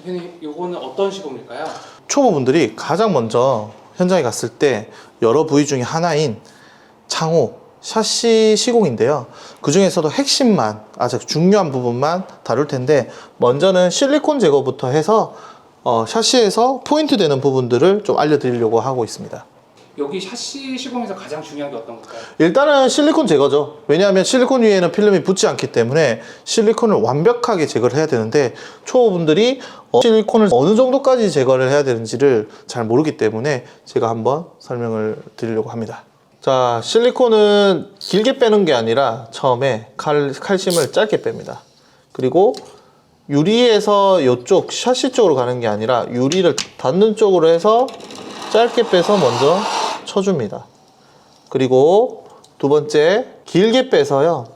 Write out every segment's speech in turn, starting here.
대표님, 요거는 어떤 시공일까요? 초보분들이 가장 먼저 현장에 갔을 때 여러 부위 중에 하나인 창호, 샤시 시공인데요. 그 중에서도 핵심만, 아주 중요한 부분만 다룰 텐데, 먼저는 실리콘 제거부터 해서 샤시에서 포인트 되는 부분들을 좀 알려드리려고 하고 있습니다. 여기 샤시 시공에서 가장 중요한 게 어떤 걸까요? 일단은 실리콘 제거죠. 왜냐하면 실리콘 위에는 필름이 붙지 않기 때문에 실리콘을 완벽하게 제거를 해야 되는데, 초보분들이 실리콘을 어느 정도까지 제거를 해야 되는지를 잘 모르기 때문에 제가 한번 설명을 드리려고 합니다. 자, 실리콘은 길게 빼는 게 아니라 처음에 칼슘을 짧게 뺍니다. 그리고 유리에서 이쪽 샤시 쪽으로 가는 게 아니라 유리를 닿는 쪽으로 해서 짧게 빼서 먼저 쳐줍니다. 그리고 두 번째, 길게 빼서요,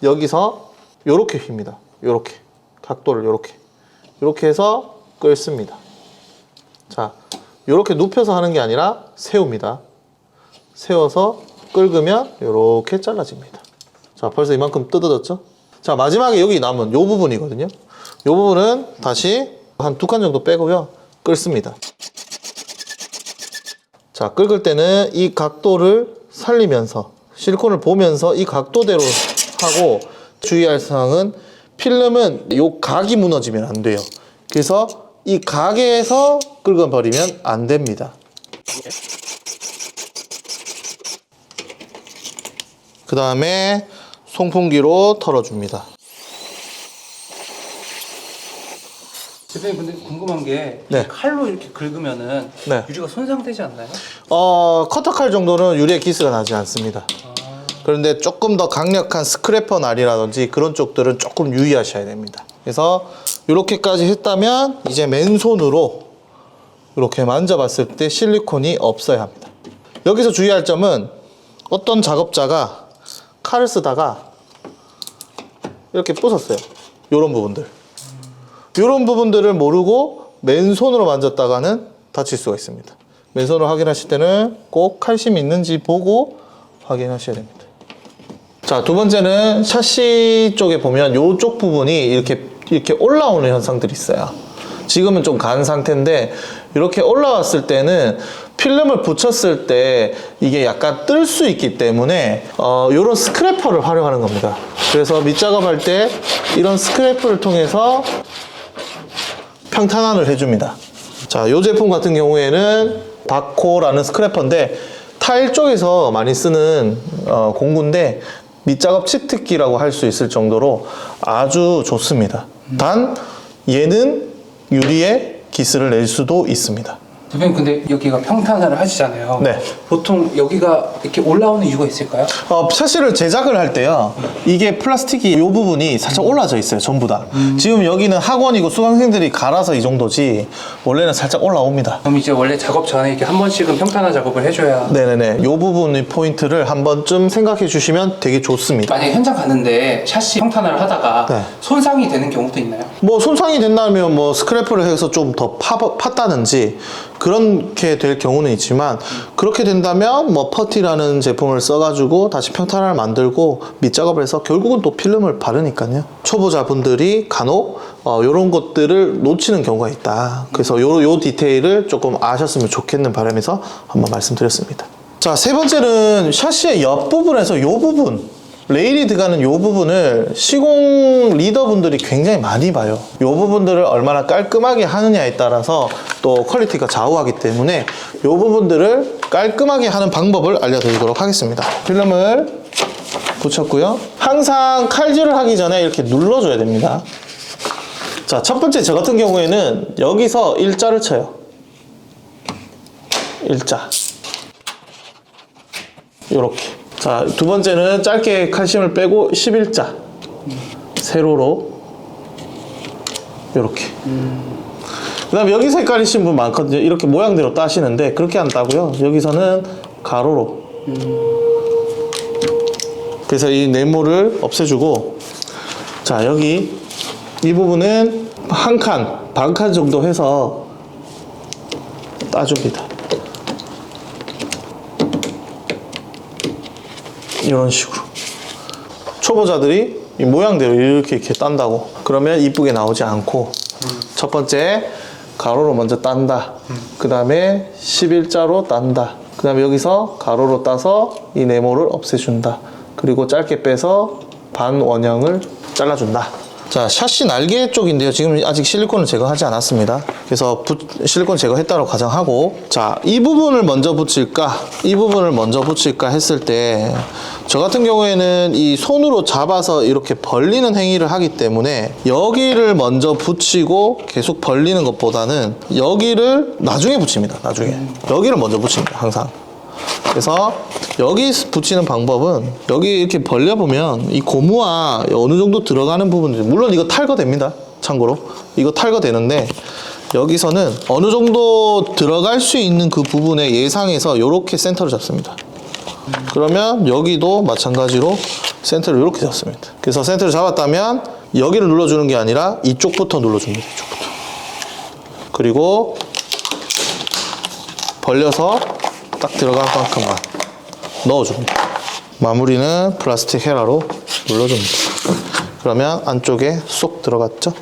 여기서 요렇게 휩니다. 요렇게 각도를 요렇게 해서 끌습니다. 자, 요렇게 눕혀서 하는 게 아니라 세웁니다. 세워서 끌으면 요렇게 잘라집니다. 자, 벌써 이만큼 뜯어졌죠? 자, 마지막에 여기 남은 요 부분이거든요. 요 부분은 다시 한 2칸 정도 빼고요, 끌습니다. 자, 긁을 때는 이 각도를 살리면서 실리콘을 보면서 이 각도대로 하고, 주의할 사항은 필름은 요 각이 무너지면 안 돼요. 그래서 이 각에서 긁어버리면 안 됩니다. 그 다음에 송풍기로 털어줍니다. 대표님, 근데 궁금한 게 네. 칼로 이렇게 긁으면은 네. 유리가 손상되지 않나요? 커터칼 정도는 유리에 기스가 나지 않습니다. 그런데 조금 더 강력한 스크래퍼 날이라든지 그런 쪽들은 조금 유의하셔야 됩니다. 그래서 이렇게까지 했다면 이제 맨손으로 이렇게 만져봤을 때 실리콘이 없어야 합니다. 여기서 주의할 점은, 어떤 작업자가 칼을 쓰다가 이렇게 부쉈어요. 이런 부분들. 이런 부분들을 모르고 맨손으로 만졌다가는 다칠 수가 있습니다. 맨손으로 확인하실 때는 꼭 칼슘이 있는지 보고 확인하셔야 됩니다. 자, 두 번째는 샤시 쪽에 보면 이쪽 부분이 이렇게 올라오는 현상들이 있어요. 지금은 좀 간 상태인데, 이렇게 올라왔을 때는 필름을 붙였을 때 이게 약간 뜰 수 있기 때문에 이런 스크래퍼를 활용하는 겁니다. 그래서 밑작업할 때 이런 스크래퍼를 통해서 평탄화를 해줍니다. 자, 이 제품 같은 경우에는 바코라는 스크래퍼인데, 타일 쪽에서 많이 쓰는 공구인데, 밑작업 치트키라고 할 수 있을 정도로 아주 좋습니다. 단 얘는 유리에 기스를 낼 수도 있습니다. 대표님, 근데 여기가 평탄화를 하시잖아요. 네. 보통 여기가 이렇게 올라오는 이유가 있을까요? 샤시를 제작을 할 때요, 이게 플라스틱이 이 부분이 살짝 올라져 있어요. 전부 다. 지금 여기는 학원이고 수강생들이 갈아서 이 정도지, 원래는 살짝 올라옵니다. 그럼 이제 원래 작업 전에 이렇게 한 번씩은 평탄화 작업을 해줘야. 네네네. 이 부분의 포인트를 한 번쯤 생각해 주시면 되게 좋습니다. 만약에 현장 갔는데 샤시 평탄화를 하다가 네. 손상이 되는 경우도 있나요? 뭐 손상이 된다면 뭐 스크래퍼를 해서 좀 더 팠다든지 그렇게 될 경우는 있지만, 그렇게 된다면 뭐 퍼티라는 제품을 써가지고 다시 평탄화를 만들고 밑작업을 해서 결국은 또 필름을 바르니까요. 초보자분들이 간혹 이런 것들을 놓치는 경우가 있다. 그래서 요 디테일을 조금 아셨으면 좋겠는 바람에서 한번 말씀드렸습니다. 자, 세 번째는 샤시의 옆부분에서 이 부분, 레일이 들어가는 이 부분을 시공 리더분들이 굉장히 많이 봐요. 이 부분들을 얼마나 깔끔하게 하느냐에 따라서 또 퀄리티가 좌우하기 때문에 이 부분들을 깔끔하게 하는 방법을 알려드리도록 하겠습니다. 필름을 붙였고요. 항상 칼질을 하기 전에 이렇게 눌러줘야 됩니다. 자, 첫 번째, 저 같은 경우에는 여기서 일자를 쳐요. 일자. 요렇게. 자, 두 번째는 짧게 칼슘을 빼고 11자 세로로 요렇게. 그 다음에 여기 색깔이신 분 많거든요. 이렇게 모양대로 따시는데 그렇게 안 따고요, 여기서는 가로로. 그래서 이 네모를 없애주고, 자, 여기 이 부분은 한 칸, 반 칸 정도 해서 따줍니다. 이런 식으로. 초보자들이 이 모양대로 이렇게 딴다고 그러면 이쁘게 나오지 않고 첫 번째 가로로 먼저 딴다. 그 다음에 11자로 딴다. 그 다음에 여기서 가로로 따서 이 네모를 없애준다. 그리고 짧게 빼서 반 원형을 잘라준다. 자, 샤시 날개 쪽인데요. 지금 아직 실리콘을 제거하지 않았습니다. 그래서 실리콘 제거했다고 가정하고, 자, 이 부분을 먼저 붙일까, 이 부분을 먼저 붙일까 했을 때, 저 같은 경우에는 이 손으로 잡아서 이렇게 벌리는 행위를 하기 때문에 여기를 먼저 붙이고 계속 벌리는 것보다는 여기를 나중에 붙입니다. 나중에. 여기를 먼저 붙입니다. 항상. 그래서 여기 붙이는 방법은 여기 이렇게 벌려보면 이 고무와 어느 정도 들어가는 부분들, 물론 이거 탈거됩니다. 참고로 이거 탈거되는데 여기서는 어느 정도 들어갈 수 있는 그 부분에 예상해서 이렇게 센터를 잡습니다. 그러면 여기도 마찬가지로 센터를 이렇게 잡습니다. 그래서 센터를 잡았다면 여기를 눌러주는 게 아니라 이쪽부터 눌러줍니다. 이쪽부터. 그리고 벌려서 딱 들어갈 만큼만 넣어줍니다. 마무리는 플라스틱 헤라로 눌러줍니다. 그러면 안쪽에 쏙 들어갔죠?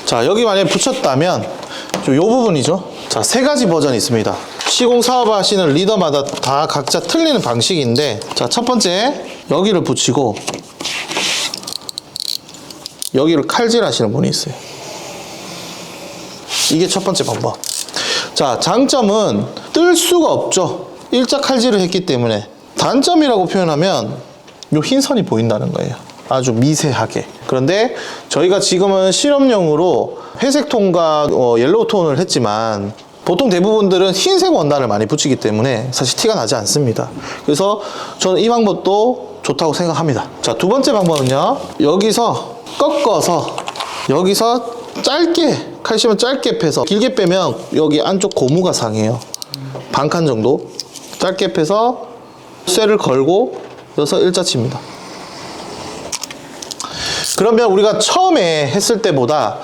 자, 여기 만약에 붙였다면 이 부분이죠. 자, 세 가지 버전이 있습니다. 시공 사업하시는 리더마다 다 각자 틀리는 방식인데, 자, 첫 번째 여기를 붙이고 여기를 칼질 하시는 분이 있어요. 이게 첫 번째 방법. 자, 장점은 뜰 수가 없죠. 일자 칼질을 했기 때문에. 단점이라고 표현하면 요 흰 선이 보인다는 거예요. 아주 미세하게. 그런데 저희가 지금은 실험용으로 회색 톤과 옐로우 톤을 했지만 보통 대부분들은 흰색 원단을 많이 붙이기 때문에 사실 티가 나지 않습니다. 그래서 저는 이 방법도 좋다고 생각합니다. 자, 두 번째 방법은요. 여기서 꺾어서 여기서 짧게, 칼슘은 짧게 빼서, 길게 빼면 여기 안쪽 고무가 상해요. 반 칸 정도 짧게 빼서 쇠를 걸고 여기서 일자 칩니다. 그러면 우리가 처음에 했을 때보다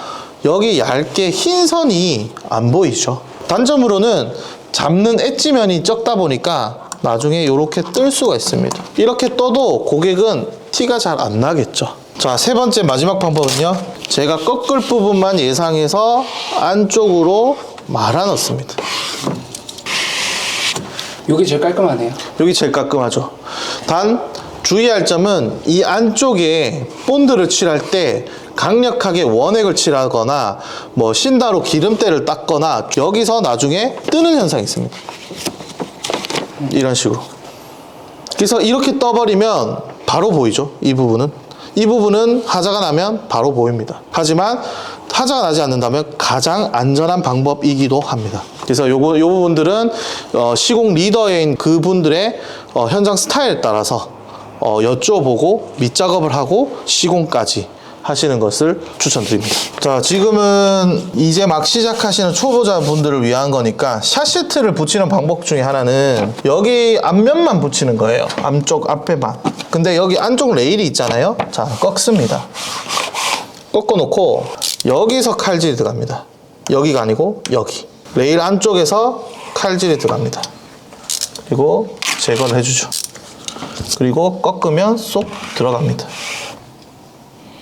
여기 얇게 흰 선이 안 보이죠. 단점으로는 잡는 엣지면이 적다 보니까 나중에 이렇게 뜰 수가 있습니다. 이렇게 떠도 고객은 티가 잘 안 나겠죠. 자, 세 번째 마지막 방법은요. 제가 꺾을 부분만 예상해서 안쪽으로 말아 넣습니다. 여기 제일 깔끔하네요. 여기 제일 깔끔하죠. 단 주의할 점은 이 안쪽에 본드를 칠할 때 강력하게 원액을 칠하거나 뭐 신다로 기름때를 닦거나 여기서 나중에 뜨는 현상이 있습니다. 이런 식으로. 그래서 이렇게 떠버리면 바로 보이죠. 이 부분은 하자가 나면 바로 보입니다. 하지만 하자가 나지 않는다면 가장 안전한 방법이기도 합니다. 그래서 요 부분들은 시공 리더인 그분들의 현장 스타일에 따라서 여쭤보고 밑작업을 하고 시공까지 하시는 것을 추천드립니다. 자, 지금은 이제 막 시작하시는 초보자분들을 위한 거니까 샤시트를 붙이는 방법 중에 하나는 여기 앞면만 붙이는 거예요. 앞쪽 앞에만. 근데 여기 안쪽 레일이 있잖아요. 자, 꺾습니다. 꺾어 놓고 여기서 칼질이 들어갑니다. 여기가 아니고 여기. 레일 안쪽에서 칼질이 들어갑니다. 그리고 제거를 해주죠. 그리고 꺾으면 쏙 들어갑니다.